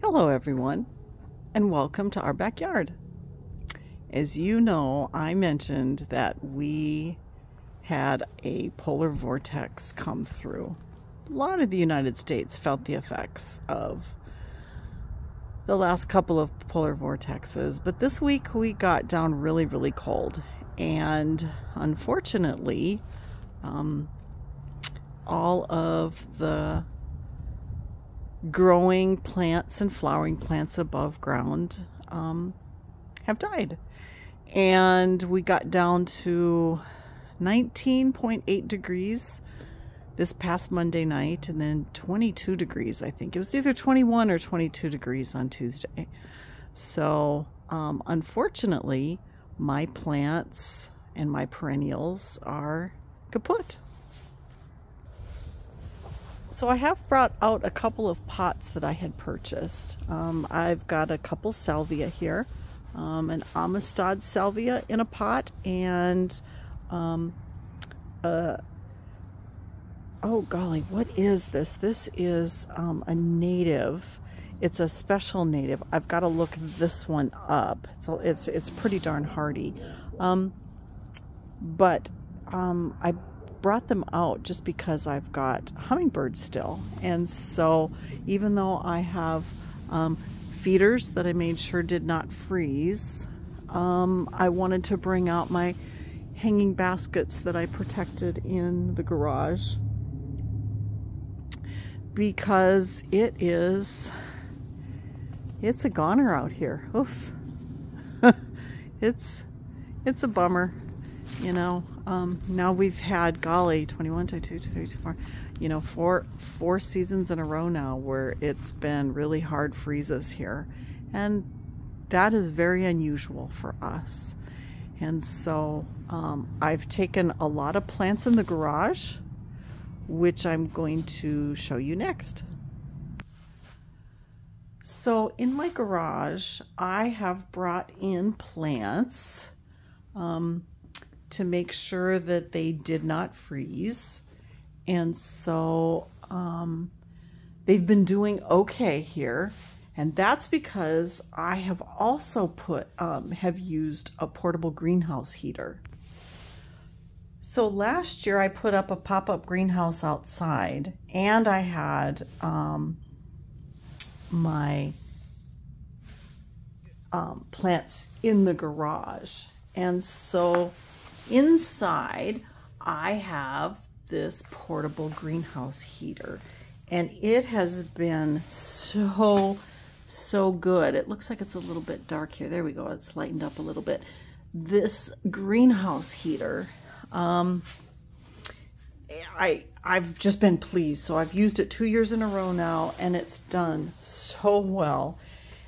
Hello everyone, and welcome to our backyard. As you know, I mentioned that we had a polar vortex come through. A lot of the United States felt the effects of the last couple of polar vortexes, but this week we got down really cold, and unfortunately all of the growing plants and flowering plants above ground have died. And we got down to 19.8 degrees this past Monday night, and then 22 degrees. I think it was either 21 or 22 degrees on Tuesday. So unfortunately, my plants and my perennials are kaput. So I have brought out a couple of pots that I had purchased. I've got a couple salvia here, an Amistad salvia in a pot, and oh golly, what is this? This is a native. It's a special native. I've got to look this one up. It's pretty darn hardy, but I brought them out just because I've got hummingbirds still, and so even though I have feeders that I made sure did not freeze, I wanted to bring out my hanging baskets that I protected in the garage, because it's a goner out here. Oof. It's a bummer. You know, now we've had, golly, 21, 22, 23, 24, you know, four seasons in a row now where it's been really hard freezes here. And that is very unusual for us. And so I've taken a lot of plants in the garage, which I'm going to show you next. So in my garage, I have brought in plants to make sure that they did not freeze, and so they've been doing okay here, and that's because I have also have used a portable greenhouse heater. So last year I put up a pop-up greenhouse outside, and I had my plants in the garage, and so inside I have this portable greenhouse heater, and it has been so good. It looks like it's a little bit dark here. There we go. It's lightened up a little bit. This greenhouse heater, I've just been pleased. So I've used it 2 years in a row now, and it's done so well.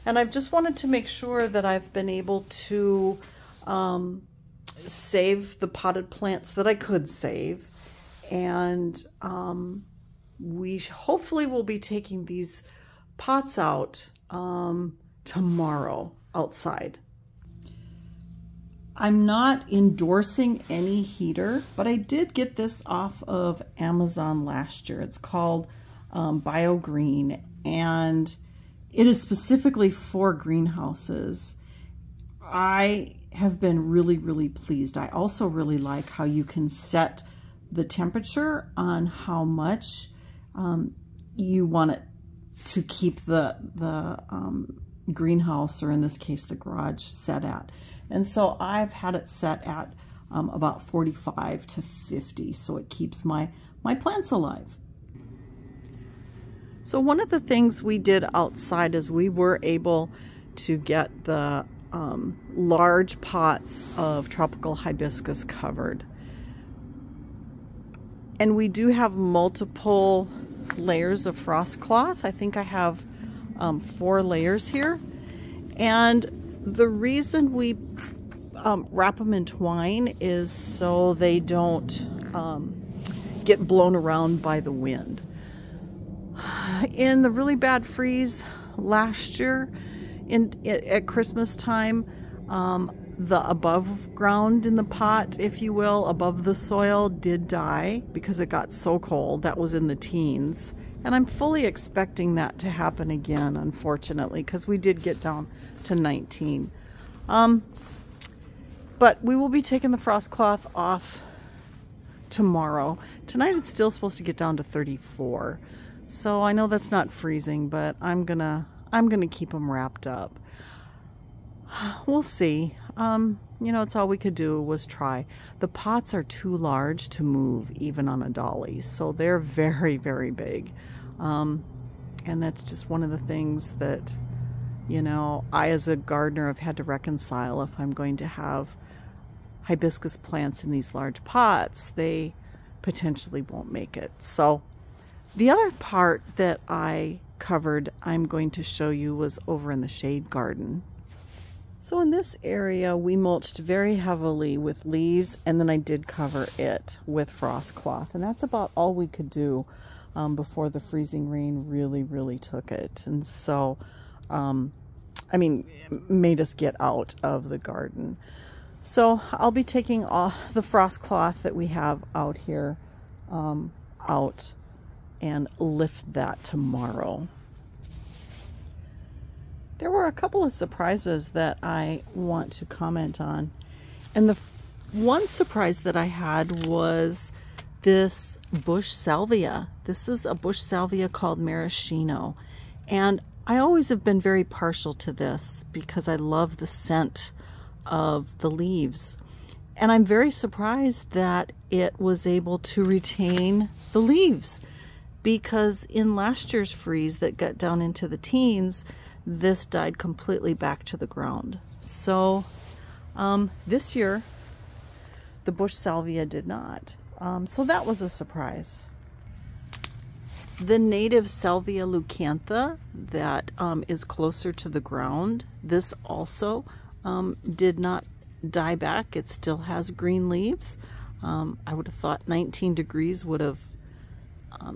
And I've just wanted to make sure that I've been able to save the potted plants that I could save, and we hopefully will be taking these pots out tomorrow outside. I'm not endorsing any heater, but I did get this off of Amazon last year. It's called BioGreen, and it is specifically for greenhouses. I have been really pleased. I also really like how you can set the temperature on how much you want it to keep the greenhouse, or in this case the garage, set at. And so I've had it set at about 45 to 50, so it keeps my plants alive. So one of the things we did outside is we were able to get the large pots of tropical hibiscus covered. And we do have multiple layers of frost cloth. I think I have 4 layers here. And the reason we wrap them in twine is so they don't get blown around by the wind. In the really bad freeze last year, at Christmas time, the above ground in the pot, if you will, above the soil, did die because it got so cold. That was in the teens, And I'm fully expecting that to happen again, unfortunately, because we did get down to 19. But we will be taking the frost cloth off tomorrow. Tonight it's still supposed to get down to 34. So I know that's not freezing, but I'm gonna keep them wrapped up. We'll see. You know, it's all we could do was try. The pots are too large to move even on a dolly, so they're very, very big. And that's just one of the things that, you know, I as a gardener have had to reconcile. If I'm going to have hibiscus plants in these large pots, they potentially won't make it. So the other part that I covered, I'm going to show you, was over in the shade garden. So in this area, we mulched very heavily with leaves, and then I did cover it with frost cloth. And that's about all we could do before the freezing rain really took it. And so, I mean, it made us get out of the garden. So I'll be taking all the frost cloth that we have out here out and lift that tomorrow. There were a couple of surprises that I want to comment on. And the one surprise that I had was this bush salvia. This is a bush salvia called maraschino. And I always have been very partial to this because I love the scent of the leaves. And I'm very surprised that it was able to retain the leaves, because in last year's freeze that got down into the teens, this died completely back to the ground. So this year, the bush salvia did not. So that was a surprise. The native Salvia leucantha that is closer to the ground, this also did not die back. It still has green leaves. I would have thought 19 degrees would have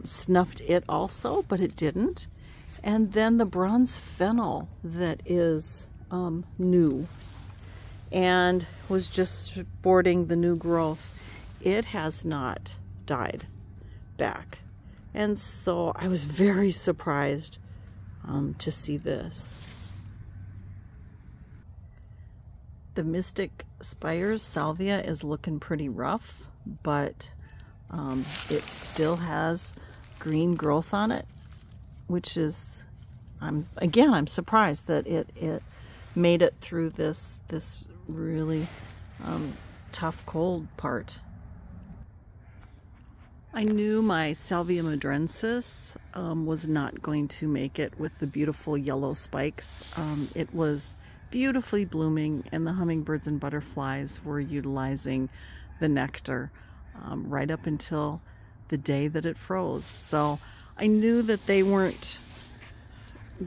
snuffed it also, but it didn't. And then the bronze fennel that is new and was just sporting the new growth, it has not died back. And so I was very surprised to see this. The Mystic Spires salvia is looking pretty rough, but it still has green growth on it, which is, I'm surprised that it made it through this really tough cold part. I knew my Salvia madrensis was not going to make it with the beautiful yellow spikes. It was beautifully blooming, and the hummingbirds and butterflies were utilizing the nectar right up until the day that it froze. So I knew that they weren't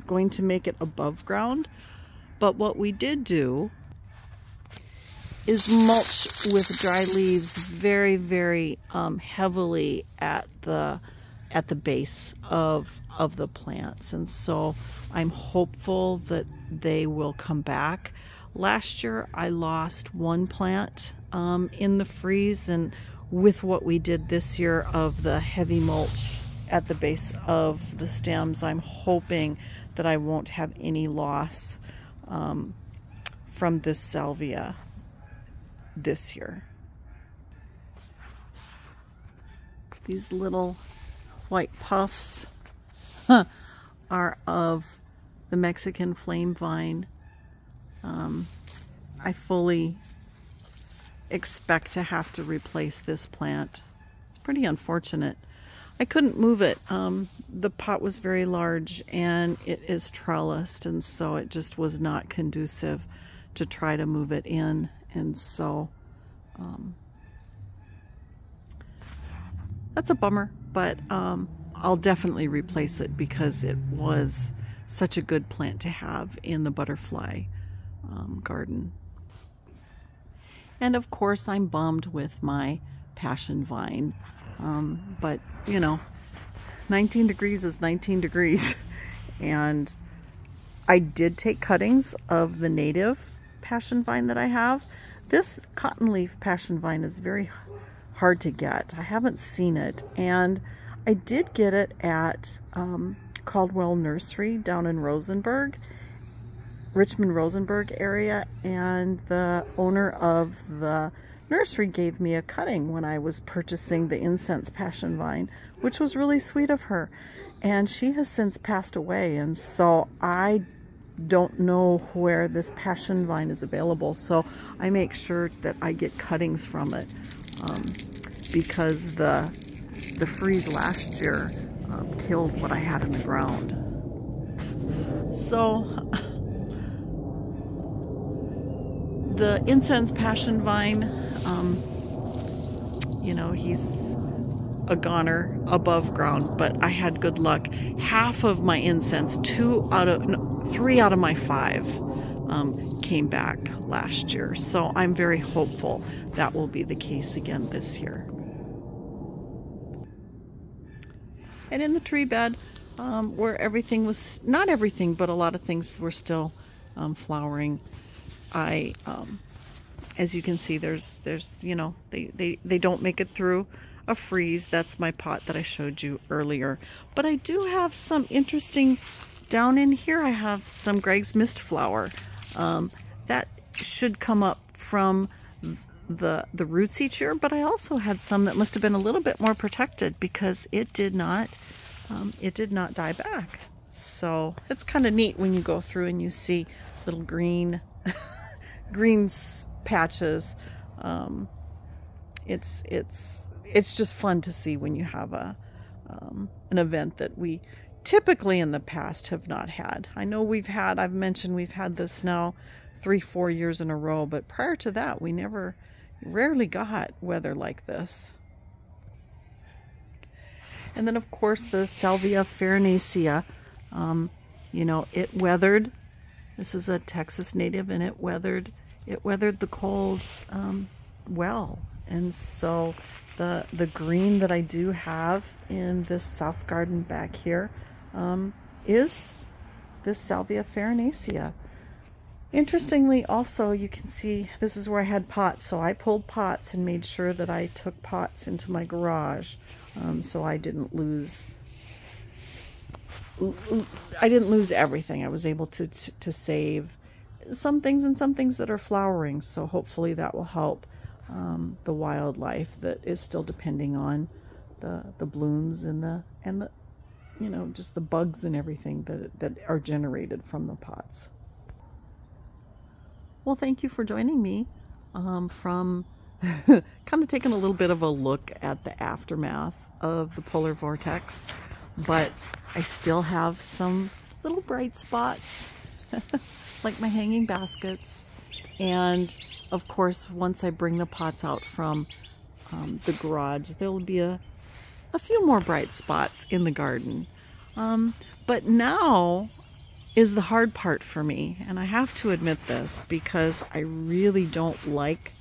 going to make it above ground, but what we did do is mulch with dry leaves very heavily at the base of the plants, and so I'm hopeful that they will come back. Last year I lost one plant in the freeze, and with what we did this year of the heavy mulch at the base of the stems, I'm hoping that I won't have any loss from this salvia this year. These little white puffs are of the Mexican flame vine. I fully expect to have to replace this plant. It's pretty unfortunate. I couldn't move it. The pot was very large and it is trellised, and so it just was not conducive to try to move it in. And so that's a bummer, but I'll definitely replace it because it was such a good plant to have in the butterfly garden. And of course I'm bummed with my passion vine, but you know, 19 degrees is 19 degrees. And I did take cuttings of the native passion vine that I have. This cottonleaf passion vine is very hard to get. I haven't seen it, and I did get it at Caldwell Nursery down in Rosenberg, Richmond Rosenberg area, and the owner of the nursery gave me a cutting when I was purchasing the incense passion vine, which was really sweet of her. And she has since passed away, and so I don't know where this passion vine is available, so I make sure that I get cuttings from it, because the freeze last year killed what I had in the ground. So the incense passion vine, you know, he's a goner above ground, but I had good luck. Half of my incense, 3 out of my 5 came back last year. So I'm very hopeful that will be the case again this year. And in the tree bed, where everything was, not everything, but a lot of things were still flowering, as you can see, there's you know, they don't make it through a freeze. That's my pot that I showed you earlier. But I do have some interesting, down in here I have some Greg's Mist flower. That should come up from the roots each year, but I also had some that must have been a little bit more protected because it did not die back. So it's kind of neat when you go through and you see little green green patches. It's just fun to see when you have an event that we typically in the past have not had. I know I've mentioned we've had this now 3-4 years in a row, but prior to that we rarely got weather like this. And then of course the Salvia farinaceae, you know, it weathered. This is a Texas native, and it weathered the cold well. And so the green that I do have in this south garden back here is this Salvia farinaceae. Interestingly, also, you can see this is where I had pots, so I pulled pots and made sure that I took pots into my garage, so I didn't lose everything. I was able to save some things, and some things that are flowering, so hopefully that will help the wildlife that is still depending on the blooms and the you know, just the bugs and everything that are generated from the pots. Well, thank you for joining me from kind of taking a little bit of a look at the aftermath of the polar vortex, but I still have some little bright spots like my hanging baskets. And of course, once I bring the pots out from the garage, there will be a few more bright spots in the garden. But now is the hard part for me, and I have to admit this because I really don't like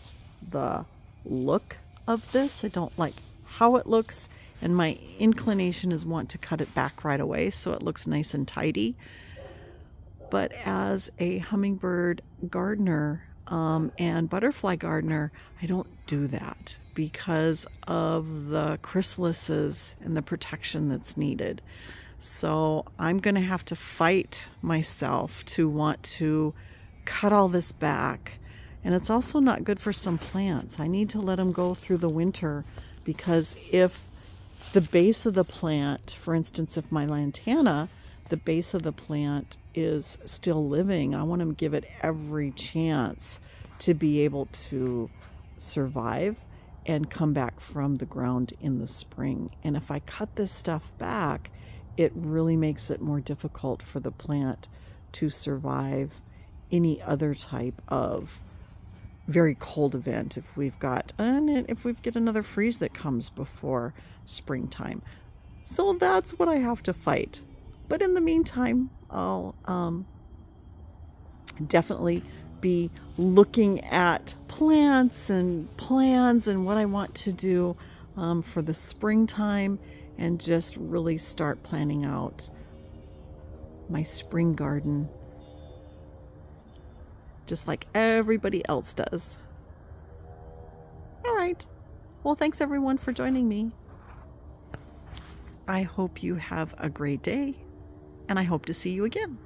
the look of this. I don't like how it looks, and my inclination is want to cut it back right away so it looks nice and tidy. But as a hummingbird gardener and butterfly gardener, I don't do that because of the chrysalises and the protection that's needed. So I'm going to have to fight myself to want to cut all this back. And it's also not good for some plants. I need to let them go through the winter, because if the base of the plant, for instance, if my lantana, the base of the plant is still living, I want to give it every chance to be able to survive and come back from the ground in the spring. And if I cut this stuff back, it really makes it more difficult for the plant to survive any other type of very cold event if we've got another freeze that comes before springtime. So that's what I have to fight. But in the meantime, I'll definitely be looking at plants and plans and what I want to do for the springtime, and just really start planning out my spring garden just like everybody else does. All right. Well, thanks everyone for joining me. I hope you have a great day, and I hope to see you again.